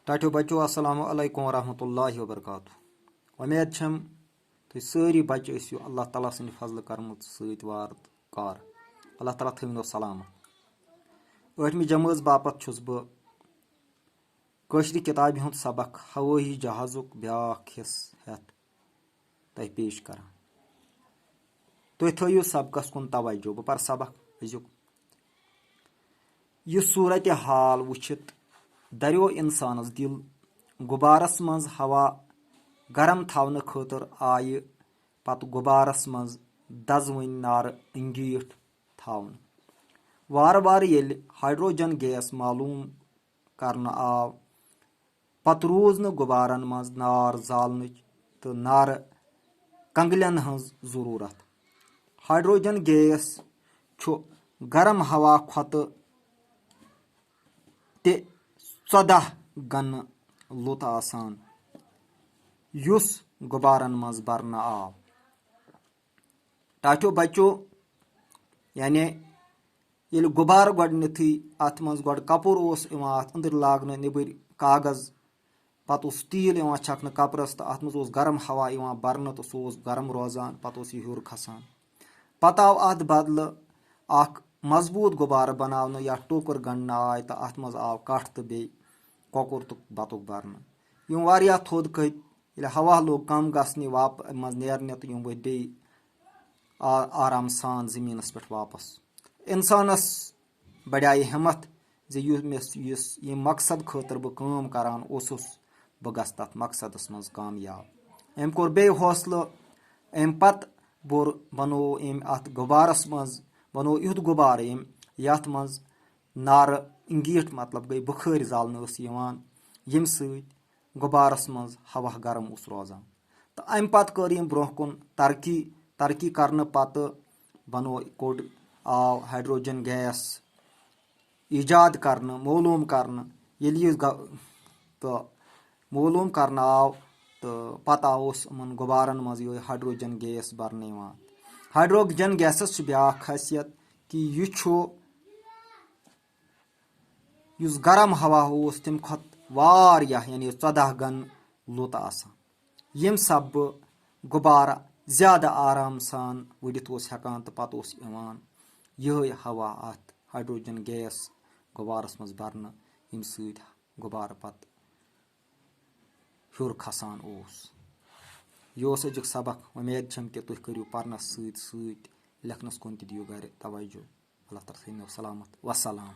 टाटो बच्चों अस्सलाम वालेकुम वरहमतुल्लाहि वबरकातुहू। उम्मीद छम तुम सारी बच्चे ٲسِو अल्लाह ताला सन्द फजल करमत सत वार कार। अल्लाह ताला थो सलामत। 8वीं जमात बापत छुस बह कशरी किताबि हुंद सबक हवाई जहाजुक ब्याख हिस्स हेत तह पेश कर। तुम थो सबकस कुन तवज्जो। बह पर सबक अजुक। यह सूरत हाल वुचित दरियो इंसानस दिल गुबारस मज हवा गरम थवन खतर आय पत गुबारस मज दजवन नार अंगीठ थवन। वार वार येल हाइड्रोजन गैस मालूम करन आव पत रूज न गुबारन मज नार जालनच तो नार कंगलन हज जरूरत। हाइड्रोजन गैस छु गरम हवा खत ते 14 गन लुत आसान युस गुबारन मज बरन आव। टाठो बच्चो यानी ये गुबार गोडनथी अत मज गोड कपुर अत अंदर लागन निबर कागज पत तील छकन कपरस तो अत मज गरम हवा बरन तो सह गरम रोजान पत यह हूर खसान। पत आव अत बदल अख मजबूत गुबार बनावन या टोकर गणन आय तो अत मज आव कठ तो बे कोकुर तो बतुक बरन। यम वारिया थोद खत हवा लोग कम गसने वाप मज नेरने तो यम वथ बे आराम सान जमीनस पे वापस। इंसानस बढ़ाई हिम्मत जे ये मकसद खतर बह काम करान ओसुस बह गस तथ मकसदस मज कामयाब। अम कोर बे हौसला अम पत बोर बनो अम अत गुबारस मज बनो युथ गुबार यथ मज नार इंगीठ मतलब गई बुखार जालन यम सत गुबारस मज हवा गरम रोजान। तो अम पत कर ब्रोह कुन तरक्की करने पत बनो कोड आव हाइड्रोजन गैस ईजाद करने मालूम करने ये तो मालूम करना आव तो पत आव गुबारन मज ये हाइड्रोजन गैस बरने। हाइड्रोजन गैसस ब्या खासियत कि युस गरम हवा तम खत वारियाह यानी 14 गन लुत आसान यम सब गुबार ज्यादा आराम सान वुडित हेकान तो पत यह हवा अत हाइड्रोजन गैस गुबारस मज बरन यम सत गुबार पत हूर खसान। यह अजुक सबक। उम्मीद छम कि तुम करो परनस सत लिखनस कुन दियो गर तवज्जो। अल्लाह ताला थो सलामत। वसलाम।